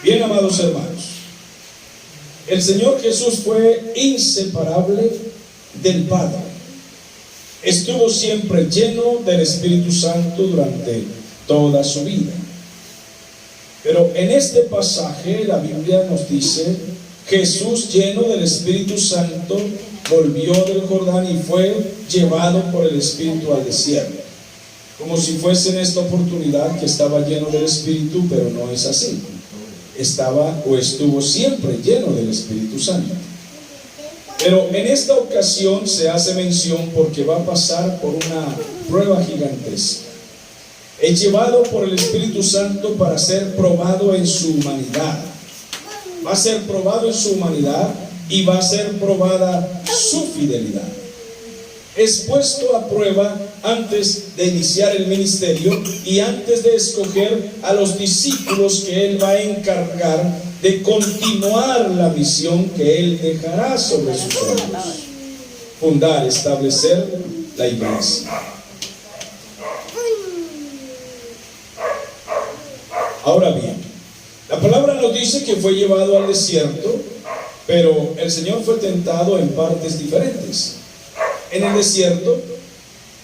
Bien, amados hermanos, el Señor Jesús fue inseparable del Padre. Estuvo siempre lleno del Espíritu Santo durante toda su vida. Pero en este pasaje la Biblia nos dice: Jesús, lleno del Espíritu Santo, volvió del Jordán y fue llevado por el Espíritu al desierto. Como si fuese en esta oportunidad que estaba lleno del Espíritu, pero no es así. Estaba o estuvo siempre lleno del Espíritu Santo. Pero en esta ocasión se hace mención porque va a pasar por una prueba gigantesca. Es llevado por el Espíritu Santo para ser probado en su humanidad. Va a ser probado en su humanidad y va a ser probada su fidelidad. Es puesto a prueba antes de iniciar el ministerio y antes de escoger a los discípulos que Él va a encargar de continuar la misión que Él dejará sobre sus hombros: fundar, establecer la iglesia. Ahora bien, la palabra nos dice que fue llevado al desierto, pero el Señor fue tentado en partes diferentes. En el desierto,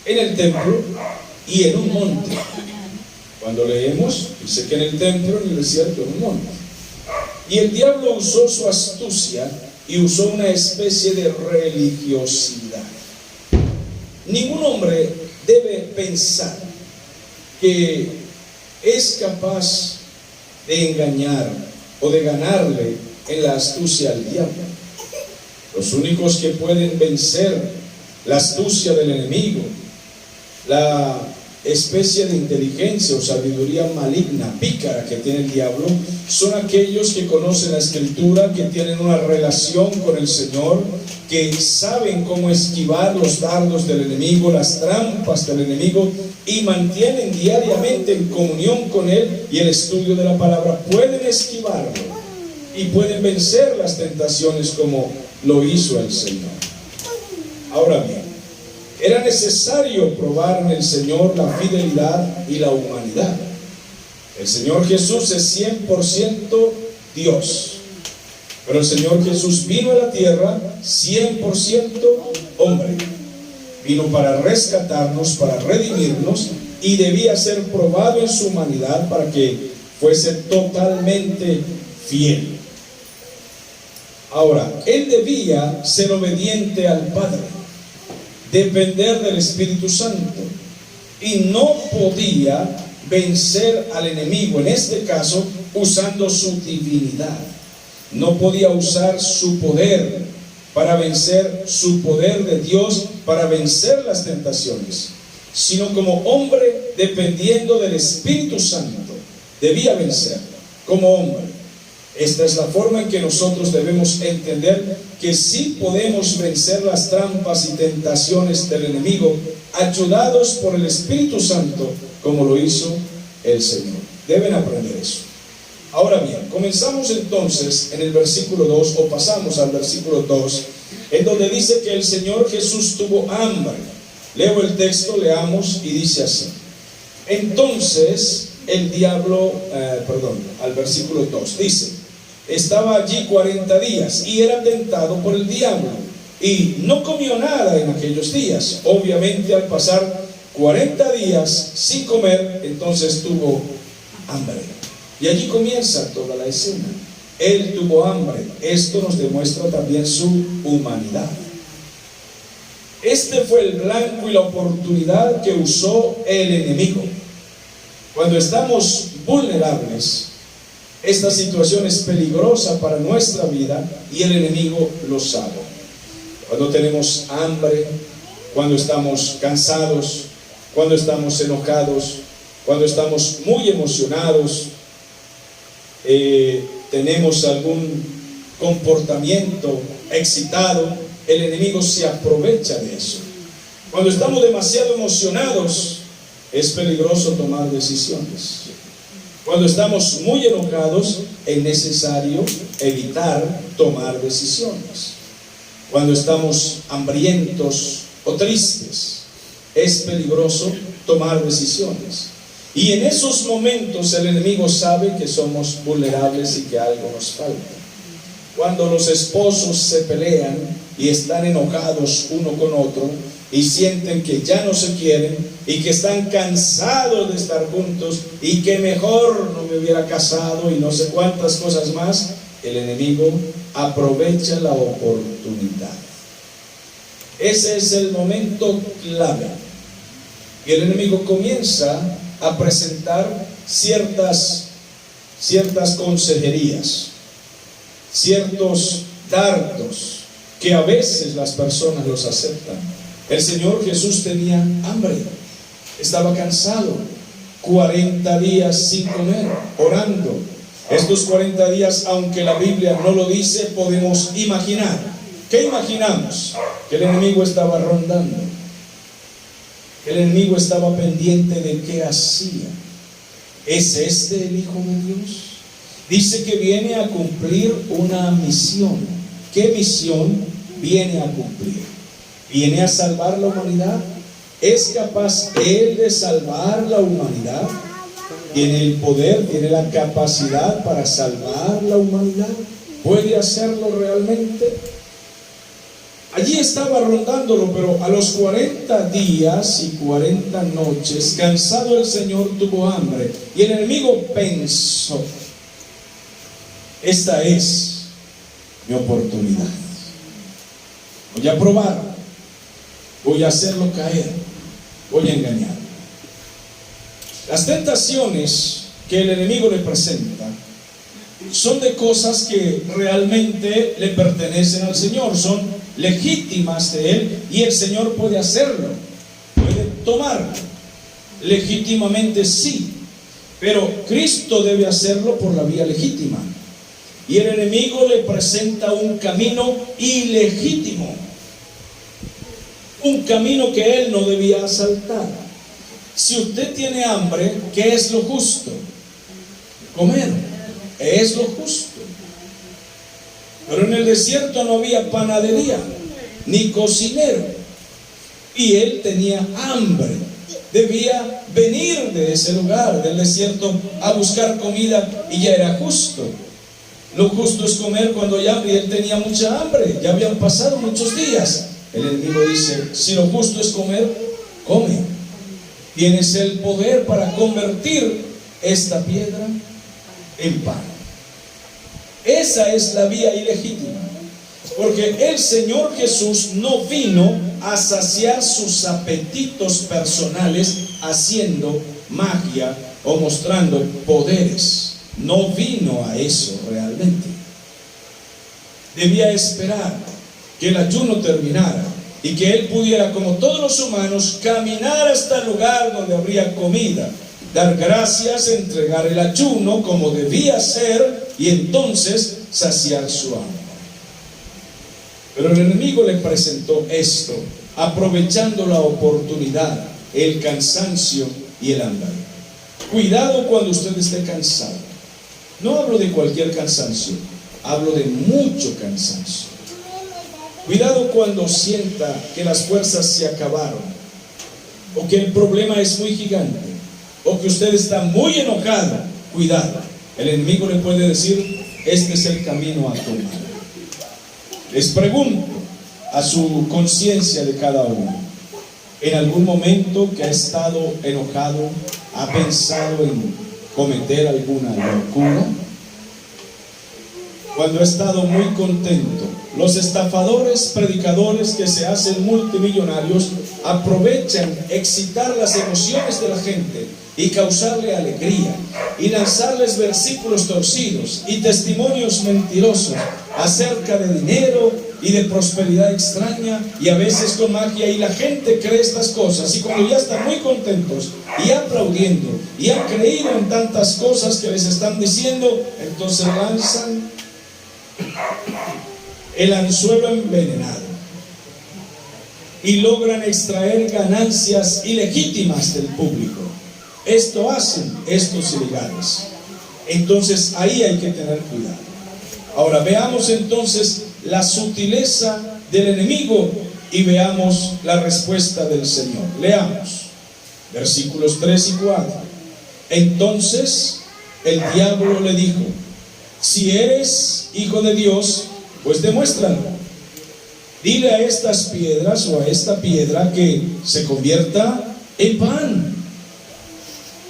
en el templo y en un monte. Cuando leemos, dice que en el templo, en el desierto, en un monte. Y el diablo usó su astucia y usó una especie de religiosidad. Ningún hombre debe pensar que es capaz de engañar o de ganarle en la astucia al diablo. Los únicos que pueden vencer la astucia del enemigo, la especie de inteligencia o sabiduría maligna, pícara que tiene el diablo, son aquellos que conocen la Escritura, que tienen una relación con el Señor, que saben cómo esquivar los dardos del enemigo, las trampas del enemigo, y mantienen diariamente en comunión con Él y el estudio de la palabra. Pueden esquivarlo y pueden vencer las tentaciones como lo hizo el Señor. Ahora bien, era necesario probar en el Señor la fidelidad y la humanidad. El Señor Jesús es 100% Dios, pero el Señor Jesús vino a la tierra 100% hombre. Vino para rescatarnos, para redimirnos, y debía ser probado en su humanidad para que fuese totalmente fiel. Ahora, Él debía ser obediente al Padre, depender del Espíritu Santo, y no podía vencer al enemigo, en este caso usando su divinidad. No podía usar su poder para vencer, su poder de Dios para vencer las tentaciones, sino como hombre, dependiendo del Espíritu Santo, debía vencerlo como hombre. Esta es la forma en que nosotros debemos entender que sí podemos vencer las trampas y tentaciones del enemigo, ayudados por el Espíritu Santo, como lo hizo el Señor. Deben aprender eso. Ahora bien, comenzamos entonces en el versículo 2, o pasamos al versículo 2, en donde dice que el Señor Jesús tuvo hambre. Leo el texto, leamos, y dice así: entonces el diablo, al versículo 2, dice: estaba allí 40 días y era tentado por el diablo, y no comió nada en aquellos días. Obviamente, al pasar 40 días sin comer, entonces tuvo hambre. Y allí comienza toda la escena. Él tuvo hambre. Esto nos demuestra también su humanidad. Este fue el blanco y la oportunidad que usó el enemigo. Cuando estamos vulnerables, esta situación es peligrosa para nuestra vida y el enemigo lo sabe. Cuando tenemos hambre, cuando estamos cansados, cuando estamos enojados, cuando estamos muy emocionados, tenemos algún comportamiento excitado, el enemigo se aprovecha de eso. Cuando estamos demasiado emocionados, es peligroso tomar decisiones. Cuando estamos muy enojados, es necesario evitar tomar decisiones. Cuando estamos hambrientos o tristes, es peligroso tomar decisiones. Y en esos momentos el enemigo sabe que somos vulnerables y que algo nos falta. Cuando los esposos se pelean y están enojados uno con otro y sienten que ya no se quieren y que están cansados de estar juntos y que mejor no me hubiera casado y no sé cuántas cosas más, el enemigo aprovecha la oportunidad. Ese es el momento clave. Y el enemigo comienza a presentar ciertas consejerías, ciertos dardos que a veces las personas los aceptan. El Señor Jesús tenía hambre, estaba cansado, 40 días sin comer, orando. Estos 40 días, aunque la Biblia no lo dice, podemos imaginar. ¿Qué imaginamos? Que el enemigo estaba rondando, que el enemigo estaba pendiente de qué hacía. ¿Es este el Hijo de Dios? Dice que viene a cumplir una misión. ¿Qué misión viene a cumplir? ¿Viene a salvar la humanidad? ¿Es capaz Él de salvar la humanidad? ¿Tiene el poder, tiene la capacidad para salvar la humanidad? ¿Puede hacerlo realmente? Allí estaba rondándolo, pero a los 40 días y 40 noches, cansado el Señor, tuvo hambre. Y el enemigo pensó: esta es mi oportunidad. Voy a probar, voy a hacerlo caer, voy a engañar. Las tentaciones que el enemigo le presenta son de cosas que realmente le pertenecen al Señor, son legítimas de Él, y el Señor puede hacerlo, puede tomar legítimamente, sí, pero Cristo debe hacerlo por la vía legítima. Y el enemigo le presenta un camino ilegítimo, un camino que él no debía asaltar. Si usted tiene hambre, ¿qué es lo justo? Comer, es lo justo. Pero en el desierto no había panadería, ni cocinero, y él tenía hambre. Debía venir de ese lugar, del desierto, a buscar comida, y ya era justo. Lo justo es comer cuando hay hambre, y él tenía mucha hambre, ya habían pasado muchos días. El enemigo dice: si lo justo es comer, come. Tienes el poder para convertir esta piedra en pan. Esa es la vía ilegítima, porque el Señor Jesús no vino a saciar sus apetitos personales haciendo magia o mostrando poderes. No vino a eso realmente. Debía esperar que el ayuno terminara y que él pudiera, como todos los humanos, caminar hasta el lugar donde habría comida, dar gracias, entregar el ayuno como debía ser, y entonces saciar su hambre. Pero el enemigo le presentó esto, aprovechando la oportunidad, el cansancio y el hambre. Cuidado cuando usted esté cansado. No hablo de cualquier cansancio, hablo de mucho cansancio. Cuidado cuando sienta que las fuerzas se acabaron, o que el problema es muy gigante, o que usted está muy enojado. Cuidado, el enemigo le puede decir: este es el camino a tomar. Les pregunto a su conciencia de cada uno: ¿en algún momento que ha estado enojado ha pensado en cometer alguna locura? Cuando ha estado muy contento, los estafadores, predicadores que se hacen multimillonarios aprovechan excitar las emociones de la gente y causarle alegría y lanzarles versículos torcidos y testimonios mentirosos acerca de dinero y de prosperidad extraña, y a veces con magia, y la gente cree estas cosas, y cuando ya están muy contentos y aplaudiendo y han creído en tantas cosas que les están diciendo, entonces lanzan el anzuelo envenenado y logran extraer ganancias ilegítimas del público. Esto hacen estos ilegales. Entonces ahí hay que tener cuidado. Ahora veamos entonces la sutileza del enemigo y veamos la respuesta del Señor. Leamos versículos 3 y 4. Entonces el diablo le dijo: si eres hijo de Dios, pues demuéstralo. Dile a estas piedras, o a esta piedra, que se convierta en pan.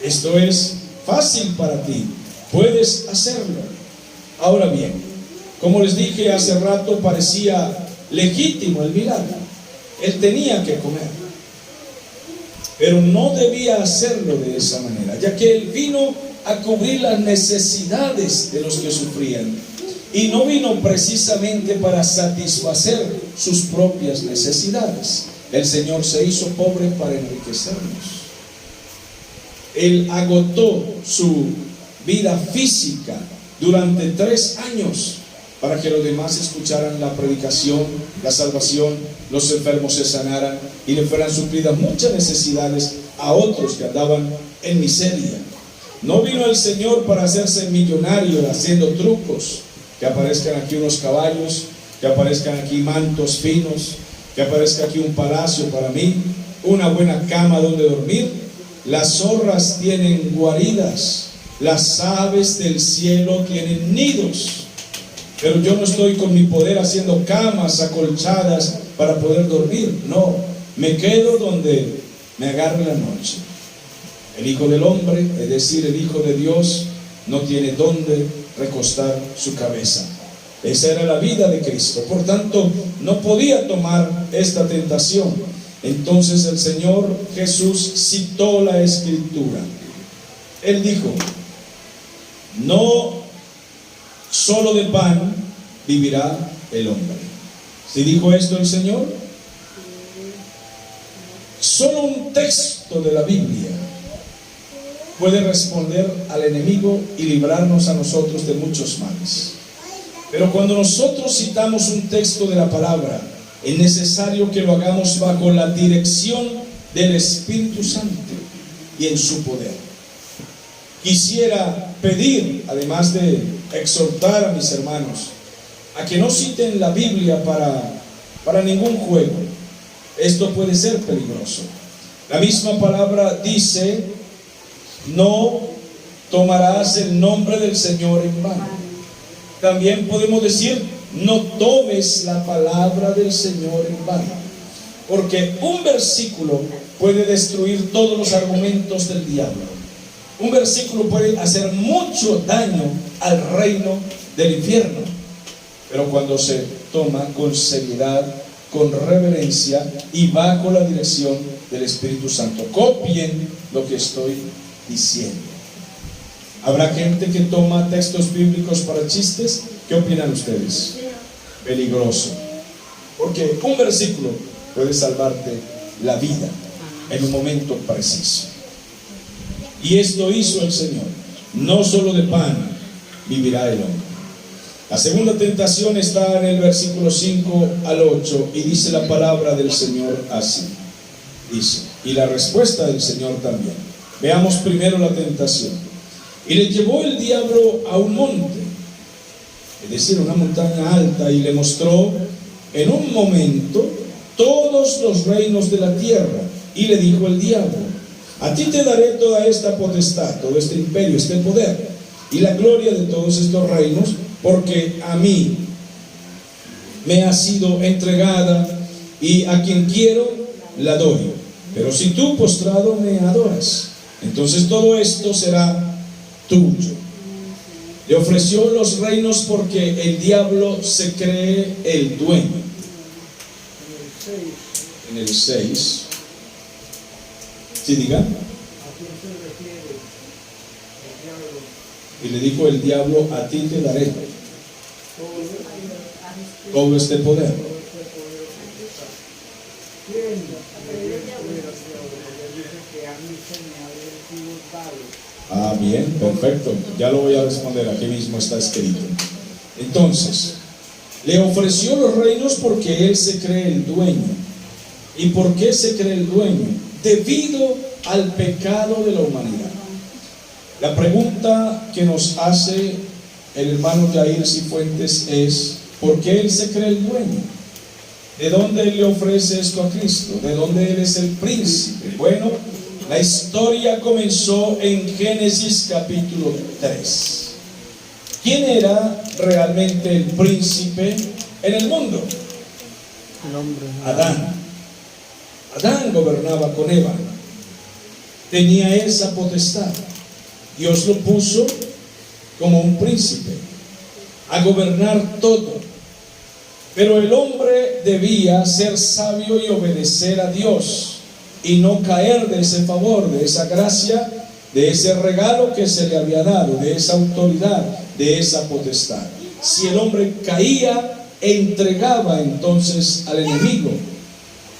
Esto es fácil para ti, puedes hacerlo. Ahora bien, como les dije hace rato, parecía legítimo el milagro. Él tenía que comer, pero no debía hacerlo de esa manera, ya que él vino a cubrir las necesidades de los que sufrían, y no vino precisamente para satisfacer sus propias necesidades. El Señor se hizo pobre para enriquecernos. Él agotó su vida física durante 3 años para que los demás escucharan la predicación, la salvación, los enfermos se sanaran y le fueran suplidas muchas necesidades a otros que andaban en miseria. No vino el Señor para hacerse millonario haciendo trucos, que aparezcan aquí unos caballos, que aparezcan aquí mantos finos, que aparezca aquí un palacio para mí, una buena cama donde dormir. Las zorras tienen guaridas, las aves del cielo tienen nidos, pero yo no estoy con mi poder haciendo camas acolchadas para poder dormir. No, me quedo donde me agarre la noche. El Hijo del Hombre, es decir, el Hijo de Dios, no tiene dónde recostar su cabeza. Esa era la vida de Cristo. Por tanto, no podía tomar esta tentación. Entonces el Señor Jesús citó la Escritura. Él dijo: no solo de pan vivirá el hombre. ¿Sí dijo esto el Señor? Solo un texto de la Biblia puede responder al enemigo y librarnos a nosotros de muchos males. Pero cuando nosotros citamos un texto de la palabra, es necesario que lo hagamos bajo la dirección del Espíritu Santo y en su poder. Quisiera pedir, además de exhortar a mis hermanos, a que no citen la Biblia para ningún juego. Esto puede ser peligroso. La misma palabra dice: no tomarás el nombre del Señor en vano. También podemos decir: no tomes la palabra del Señor en vano, porque un versículo puede destruir todos los argumentos del diablo. Un versículo puede hacer mucho daño al reino del infierno, pero cuando se toma con seriedad, con reverencia y bajo la dirección del Espíritu Santo. Copien lo que estoy diciendo. ¿Habrá gente que toma textos bíblicos para chistes? ¿Qué opinan ustedes? Peligroso, porque un versículo puede salvarte la vida en un momento preciso. Y esto hizo el Señor. No solo de pan vivirá el hombre. La segunda tentación está en el versículo 5 al 8 y dice la palabra del Señor así. Dice, y la respuesta del Señor también. Veamos primero la tentación. Y le llevó el diablo a un monte, es decir, una montaña alta, y le mostró en un momento todos los reinos de la tierra. Y le dijo el diablo: a ti te daré toda esta potestad, todo este imperio, este poder, y la gloria de todos estos reinos, porque a mí me ha sido entregada, y a quien quiero la doy. Pero si tú postrado me adoras, entonces todo esto será tuyo. Le ofreció los reinos porque el diablo se cree el dueño. En el 6, ¿sí diga? Y le dijo el diablo: a ti te daré todo este poder. Ah, bien, perfecto. Ya lo voy a responder, aquí mismo está escrito. Entonces, le ofreció los reinos porque él se cree el dueño. ¿Y por qué se cree el dueño? Debido al pecado de la humanidad. La pregunta que nos hace el hermano Jair Cifuentes es: ¿por qué él se cree el dueño? ¿De dónde él le ofrece esto a Cristo? ¿De dónde él es el príncipe? Bueno, La historia comenzó en Génesis capítulo 3. ¿Quién era realmente el príncipe en el mundo? Adán. Adán gobernaba con Eva. Tenía esa potestad. Dios lo puso como un príncipe a gobernar todo. Pero el hombre debía ser sabio y obedecer a Dios y no caer de ese favor, de esa gracia, de ese regalo que se le había dado, de esa autoridad, de esa potestad. Si el hombre caía, entregaba entonces al enemigo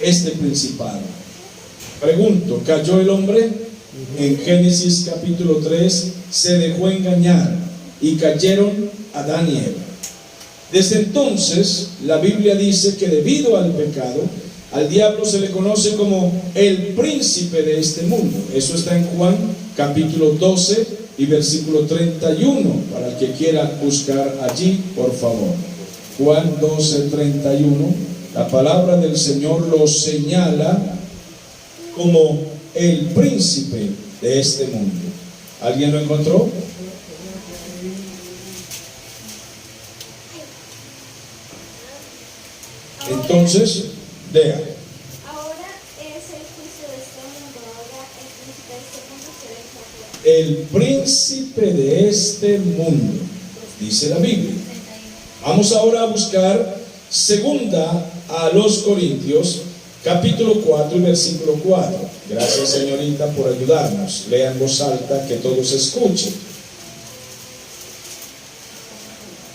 este principado. Pregunto, ¿cayó el hombre? En Génesis capítulo 3 se dejó engañar y cayeron Adán y Eva. Desde entonces la Biblia dice que debido al pecado, al diablo se le conoce como el príncipe de este mundo. Eso está en Juan capítulo 12 y versículo 31, para el que quiera buscar allí, por favor. Juan 12, 31, la palabra del Señor lo señala como el príncipe de este mundo. ¿Alguien lo encontró? Entonces, lea. Ahora es el juicio de este mundo, ahora el príncipe de este mundo se le hizo fuera. El príncipe de este mundo, dice la Biblia. Vamos ahora a buscar segunda a los Corintios, capítulo 4 y versículo 4. Gracias, señorita, por ayudarnos. Lea en voz alta, que todos escuchen.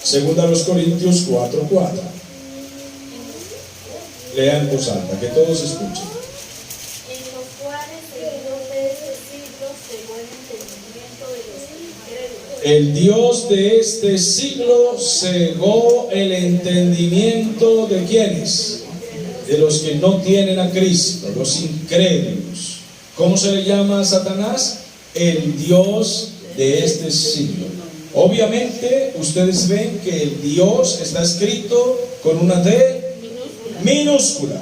Segunda a los Corintios 4, 4. Lea en voz alta, que todos escuchen. En los cuales el Dios de este siglo cegó el entendimiento de los incrédulos. El Dios de este siglo cegó el entendimiento de ¿quiénes? De los que no tienen a Cristo, los incrédulos. ¿Cómo se le llama a Satanás? El Dios de este siglo. Obviamente ustedes ven que el Dios está escrito con una D minúscula,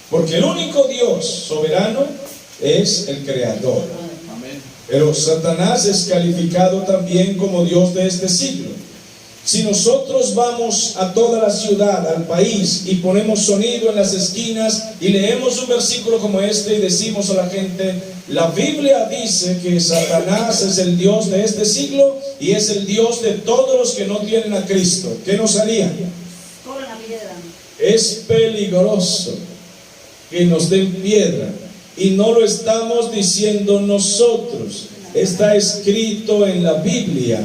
porque el único Dios soberano es el Creador. Pero Satanás es calificado también como Dios de este siglo. Si nosotros vamos a toda la ciudad, al país, y ponemos sonido en las esquinas y leemos un versículo como este y decimos a la gente: la Biblia dice que Satanás es el Dios de este siglo y es el Dios de todos los que no tienen a Cristo, ¿qué nos harían? Con la piedra. Es peligroso que nos den piedra, y no lo estamos diciendo nosotros, está escrito en la Biblia.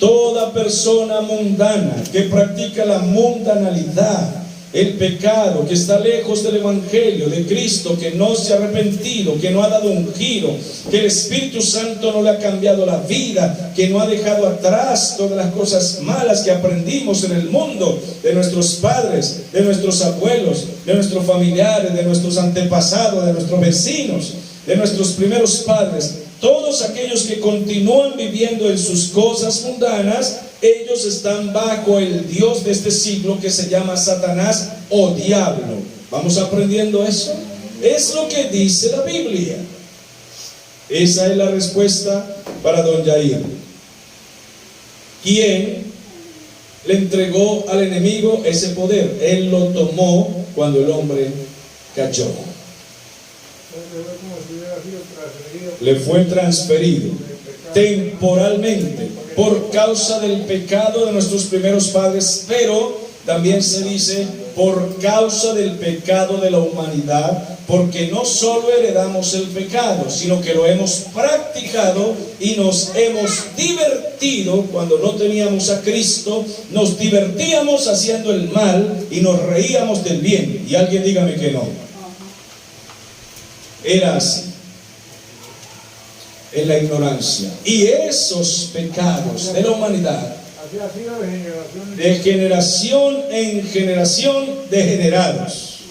Toda persona mundana que practica la mundanalidad, el pecado, que está lejos del Evangelio de Cristo, que no se ha arrepentido, que no ha dado un giro, que el Espíritu Santo no le ha cambiado la vida, que no ha dejado atrás todas las cosas malas que aprendimos en el mundo, de nuestros padres, de nuestros abuelos, de nuestros familiares, de nuestros antepasados, de nuestros vecinos, de nuestros primeros padres. Todos aquellos que continúan viviendo en sus cosas mundanas, ellos están bajo el Dios de este siglo que se llama Satanás o diablo. ¿Vamos aprendiendo eso? Es lo que dice la Biblia. Esa es la respuesta para don Yair. ¿Quién le entregó al enemigo ese poder? Él lo tomó cuando el hombre cayó. Le fue transferido temporalmente por causa del pecado de nuestros primeros padres, pero también se dice por causa del pecado de la humanidad, porque no solo heredamos el pecado, sino que lo hemos practicado y nos hemos divertido. Cuando no teníamos a Cristo, nos divertíamos haciendo el mal y nos reíamos del bien. Y alguien dígame que no. Era así, en la ignorancia. Y esos pecados de la humanidad, de generación en generación, degenerados,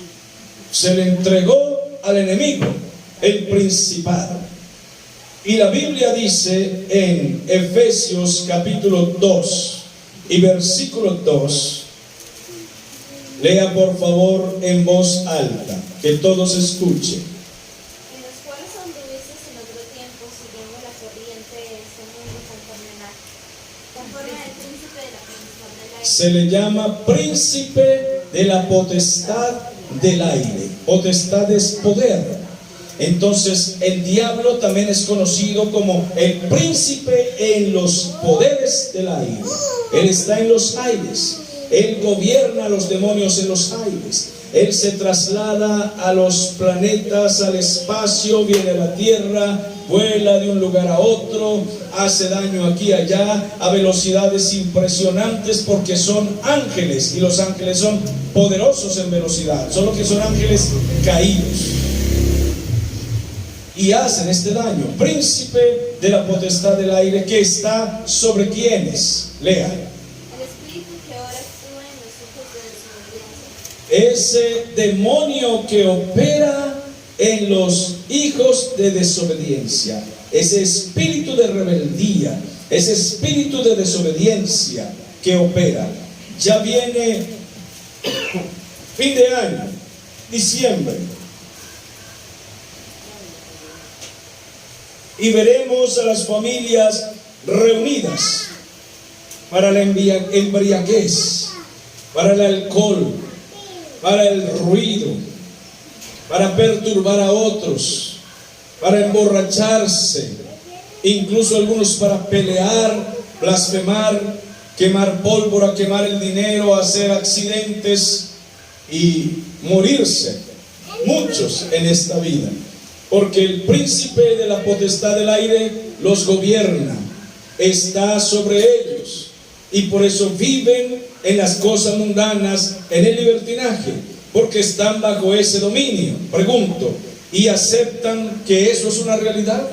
se le entregó al enemigo, el principado. Y la Biblia dice en Efesios capítulo 2 y versículo 2, lea por favor en voz alta, que todos escuchen. En los cuales anduvisteis en se le llama príncipe de la potestad del aire. Potestad es poder. Entonces el diablo también es conocido como el príncipe en los poderes del aire. Él está en los aires. Él gobierna a los demonios en los aires. Él se traslada a los planetas, al espacio, viene a la tierra, vuela de un lugar a otro, hace daño aquí y allá a velocidades impresionantes, porque son ángeles, y los ángeles son poderosos en velocidad, solo que son ángeles caídos y hacen este daño. Príncipe de la potestad del aire, que está sobre quienes, lea. El espíritu que ahora actúa en los hijos de desobediencia. Ese demonio que opera en los hijos de desobediencia, ese espíritu de rebeldía, ese espíritu de desobediencia que opera. Ya viene fin de año, diciembre, y veremos a las familias reunidas para la embriaguez, para el alcohol, para el ruido, para perturbar a otros, para emborracharse, incluso algunos para pelear, blasfemar, quemar pólvora, quemar el dinero, hacer accidentes y morirse. Muchos en esta vida, porque el príncipe de la potestad del aire los gobierna, está sobre ellos, y por eso viven en las cosas mundanas, en el libertinaje, porque están bajo ese dominio. Pregunto, ¿y aceptan que eso es una realidad?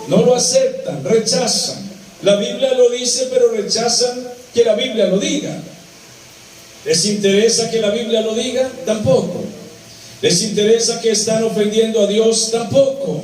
No lo aceptan, rechazan. La Biblia lo dice, pero rechazan que la Biblia lo diga. ¿Les interesa que la Biblia lo diga? Tampoco. ¿Les interesa que están ofendiendo a Dios? Tampoco.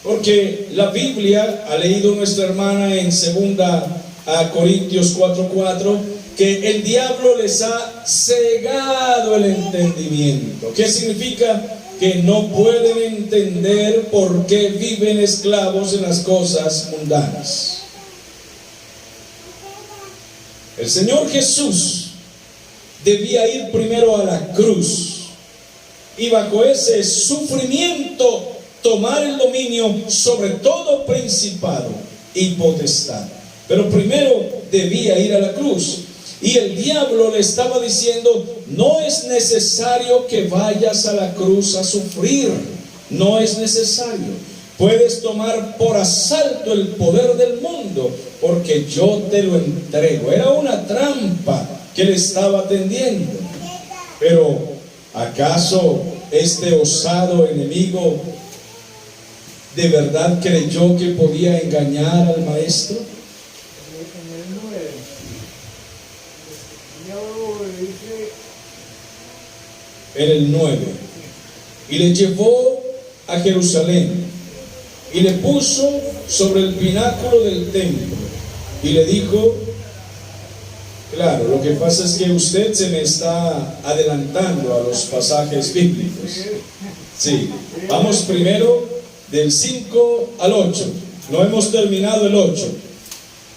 Porque la Biblia, ha leído nuestra hermana en 2 Corintios 4:4, que el diablo les ha cegado el entendimiento. ¿Qué significa? Que no pueden entender por qué viven esclavos en las cosas mundanas. El Señor Jesús debía ir primero a la cruz y bajo ese sufrimiento tomar el dominio sobre todo principado y potestad. Pero primero debía ir a la cruz. Y el diablo le estaba diciendo: no es necesario que vayas a la cruz a sufrir. No es necesario. Puedes tomar por asalto el poder del mundo, porque yo te lo entrego. Era una trampa que le estaba tendiendo. Pero ¿acaso este osado enemigo de verdad creyó que podía engañar al maestro? En el 9, y le llevó a Jerusalén y le puso sobre el pináculo del templo y le dijo, claro, lo que pasa es que usted se me está adelantando a los pasajes bíblicos. Sí, vamos primero del 5 al 8, no hemos terminado el 8.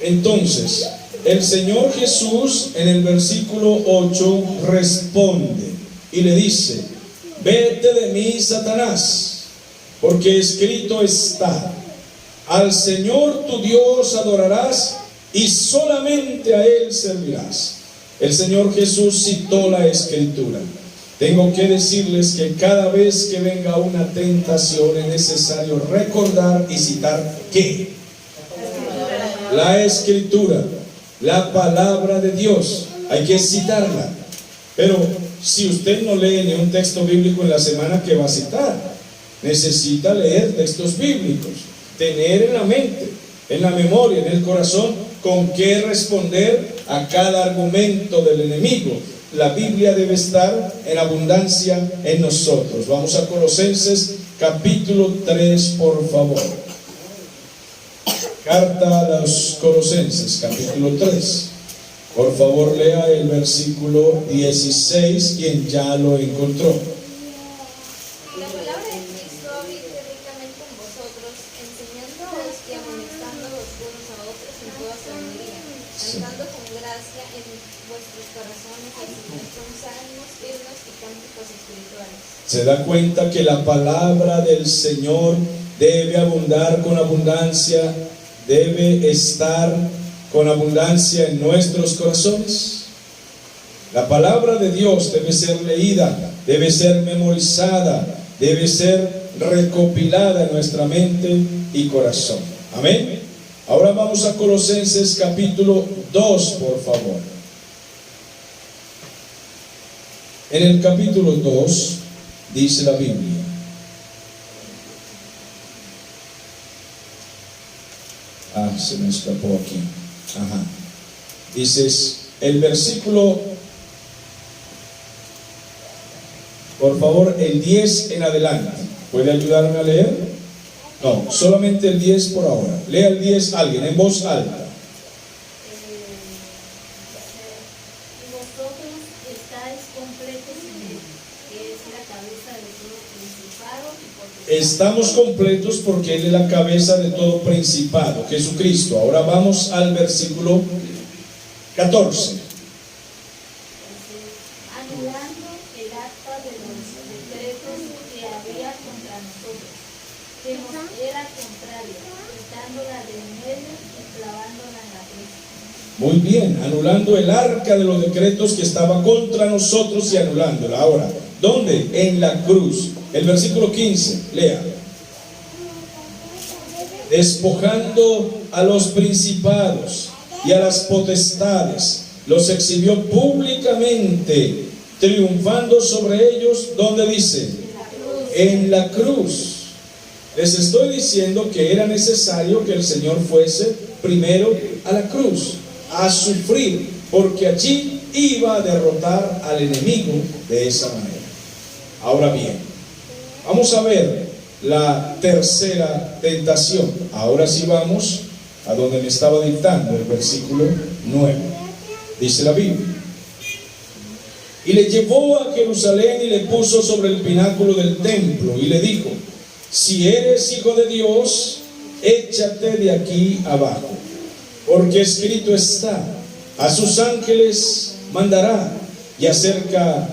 Entonces, el Señor Jesús en el versículo 8 responde y le dice: vete de mí, Satanás, porque escrito está: al Señor tu Dios adorarás y solamente a Él servirás. El Señor Jesús citó la Escritura. Tengo que decirles que cada vez que venga una tentación es necesario recordar y citar ¿qué? La Escritura, la palabra de Dios. Hay que citarla. Pero si usted no lee ni un texto bíblico en la semana, ¿qué va a citar? Necesita leer textos bíblicos, tener en la mente, en la memoria, en el corazón, con qué responder a cada argumento del enemigo. La Biblia debe estar en abundancia en nosotros. Vamos a Colosenses capítulo 3, por favor. Carta a los Colosenses, capítulo 3. Por favor, lea el versículo 16, quien ya lo encontró. La palabra de Cristo habite ricamente en vosotros, enseñándoos y amonestándoos unos a otros en toda sabiduría, andando con gracia gracia en vuestros corazones, así con salmos, himnos y cánticos espirituales. Se da cuenta que la palabra del Señor debe abundar con abundancia, debe estar con abundancia en nuestros corazones. La palabra de Dios debe ser leída, debe ser memorizada, debe ser recopilada en nuestra mente y corazón. Amén. Ahora vamos a Colosenses capítulo 2, por favor. En el capítulo 2 dice la Biblia: se me escapó aquí. Dices el versículo, por favor, el 10 en adelante. ¿Puede ayudarme a leer? No, solamente el 10 por ahora. Lea el 10 alguien en voz alta. Y vosotros estáis completos en él, que es la cabeza de todo principado y potestad. Estamos completos porque Él es la cabeza de todo principado, Jesucristo. Ahora vamos al versículo 14. Anulando el acta de los decretos que había contra nosotros, que nos era contraria, quitándola de en medio y clavándola en la cruz. Muy bien, anulando el arca de los decretos que estaba contra nosotros y anulándola. Ahora, ¿dónde? En la cruz. El versículo 15, lea. Despojando a los principados y a las potestades, los exhibió públicamente, triunfando sobre ellos, ¿dónde dice? En la cruz. Les estoy diciendo que era necesario que el Señor fuese primero a la cruz, a sufrir, porque allí iba a derrotar al enemigo de esa manera. Ahora bien, vamos a ver la tercera tentación. Ahora sí vamos a donde me estaba dictando, el versículo 9. Dice la Biblia: y le llevó a Jerusalén y le puso sobre el pináculo del templo y le dijo: si eres hijo de Dios, échate de aquí abajo, porque escrito está: a sus ángeles mandará y acerca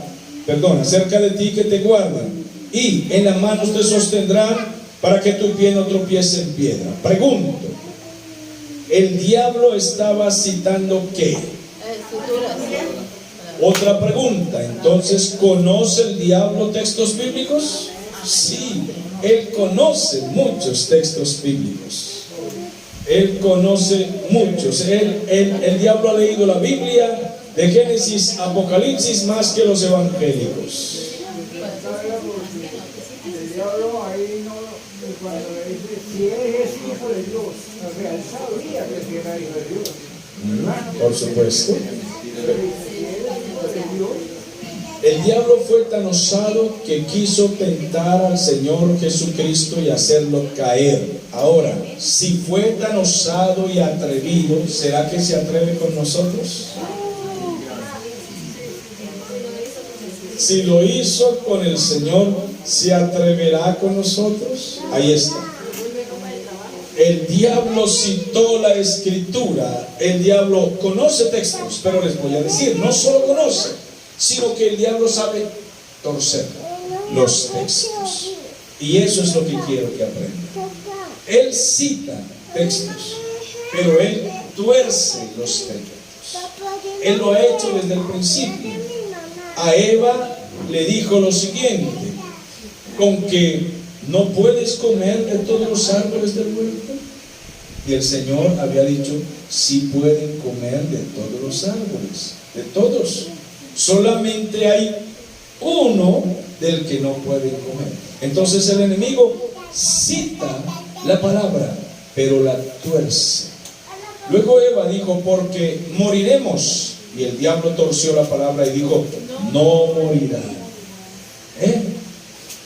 de ti que te guarden, y en las manos te sostendrán para que tu pie no tropiece en piedra. Pregunto, ¿el diablo estaba citando qué? Otra pregunta, entonces, ¿conoce el diablo textos bíblicos? Sí, él conoce muchos textos bíblicos. Él conoce muchos. El diablo ha leído la Biblia de Génesis a Apocalipsis más que los evangélicos. El diablo ahí no, cuando le dice, si eres hijo de Dios, o sea, él sabía que si era hijo de Dios. Por supuesto. Si eres hijo de Dios. El diablo fue tan osado que quiso tentar al Señor Jesucristo y hacerlo caer. Ahora, si fue tan osado y atrevido, ¿será que se atreve con nosotros? Si lo hizo con el Señor, ¿se atreverá con nosotros? Ahí está. El diablo citó la escritura. El diablo conoce textos, pero les voy a decir, no solo conoce, sino que el diablo sabe torcer los textos. Y eso es lo que quiero que aprendan. Él cita textos, pero él tuerce los textos. Él lo ha hecho desde el principio. A Eva le dijo lo siguiente: con que no puedes comer de todos los árboles del huerto. Y el Señor había dicho: sí pueden comer de todos los árboles, de todos. Solamente hay uno del que no pueden comer. Entonces el enemigo cita la palabra, pero la tuerce. Luego Eva dijo: porque moriremos. Y el diablo torció la palabra y dijo: no morirán.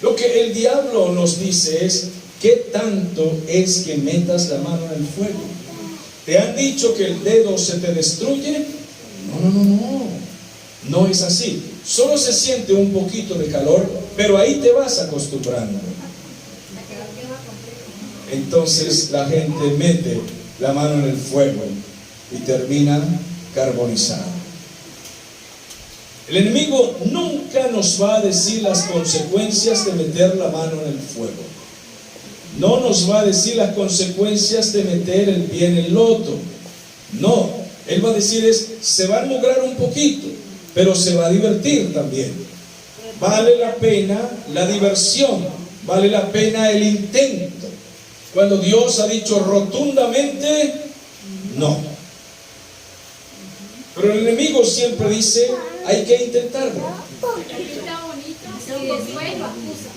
Lo que el diablo nos dice es: ¿qué tanto es que metas la mano en el fuego? ¿Te han dicho que el dedo se te destruye? No es así. Solo se siente un poquito de calor, pero ahí te vas acostumbrando. Entonces la gente mete la mano en el fuego y termina carbonizado. El enemigo nunca nos va a decir las consecuencias de meter la mano en el fuego. No nos va a decir las consecuencias de meter el pie en el lodo. No, él va a decir se va a lograr un poquito, pero se va a divertir también. Vale la pena la diversión, vale la pena el intento. Cuando Dios ha dicho rotundamente, no. Pero el enemigo siempre dice, hay que intentarlo.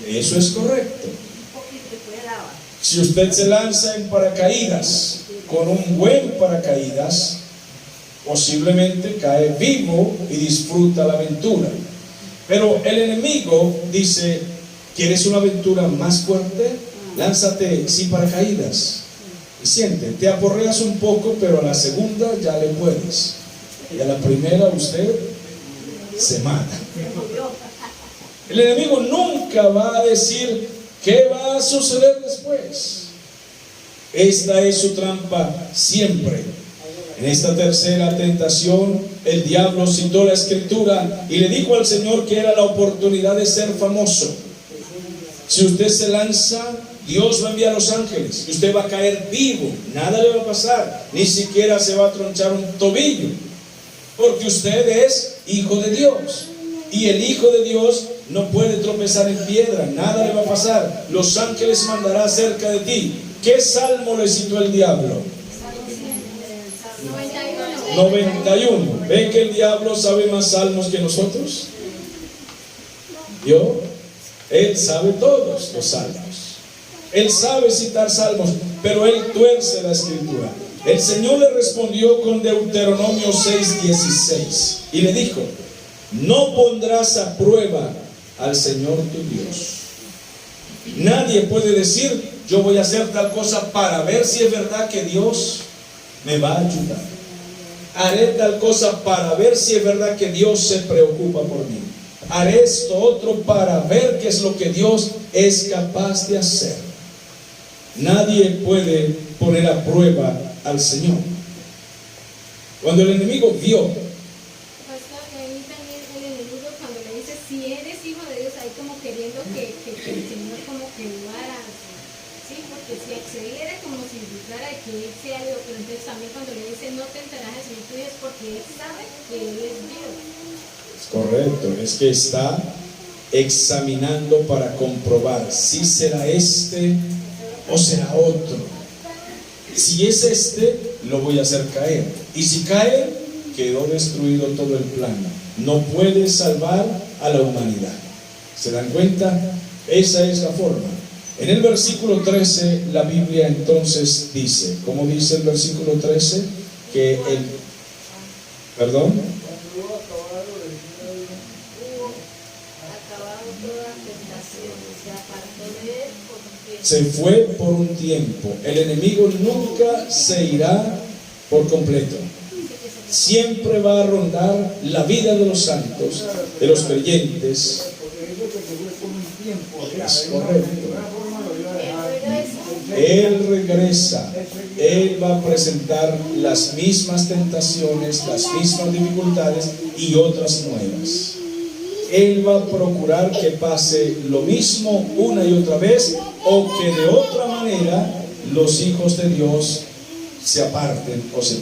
Eso es correcto. Si usted se lanza en paracaídas, con un buen paracaídas, posiblemente cae vivo y disfruta la aventura. Pero el enemigo dice, ¿quieres una aventura más fuerte? Lánzate sin paracaídas. Y siente, te aporreas un poco, pero a la segunda ya le puedes. Y a la primera usted se mata. El enemigo nunca va a decir qué va a suceder después. Esta es su trampa siempre. En esta tercera tentación, el diablo citó la escritura y le dijo al Señor que era la oportunidad de ser famoso. Si usted se lanza, Dios va a enviar a los ángeles y usted va a caer vivo, nada le va a pasar, ni siquiera se va a tronchar un tobillo, porque usted es hijo de Dios, y el hijo de Dios no puede tropezar en piedra, nada le va a pasar, los ángeles mandará cerca de ti. ¿Qué salmo le citó el diablo? 91. ¿Ven que el diablo sabe más salmos que nosotros? ¿Yo? Él sabe todos los salmos. Él sabe citar salmos, pero él tuerce la escritura. El Señor le respondió con Deuteronomio 6:16 y le dijo, no pondrás a prueba al Señor tu Dios. Nadie puede decir, yo voy a hacer tal cosa para ver si es verdad que Dios me va a ayudar. Haré tal cosa para ver si es verdad que Dios se preocupa por mí. Haré esto otro para ver qué es lo que Dios es capaz de hacer. Nadie puede poner a prueba al Señor. Cuando el enemigo vio, ahí también el enemigo cuando le dice si eres hijo de Dios, ahí como queriendo que el Señor como que lo haga, sí, porque si accediera como si implicara que él sea Dios, pero entonces también cuando le dice no tentarás al Señor tu Dios, es porque él sabe que él es Dios. es correcto, es que está examinando para comprobar si será este o será otro. Si es este, lo voy a hacer caer, y si cae, quedó destruido todo el plano. No puede salvar a la humanidad. ¿Se dan cuenta? Esa es la forma. En el versículo 13, la Biblia entonces dice, ¿cómo dice el versículo 13? Que perdón. Se fue por un tiempo. El enemigo nunca se irá por completo. Siempre va a rondar la vida de los santos, de los creyentes. Es correcto. Él regresa. Él va a presentar las mismas tentaciones, las mismas dificultades y otras nuevas. Él va a procurar que pase lo mismo una y otra vez, o que de otra manera los hijos de Dios se aparten o se caigan.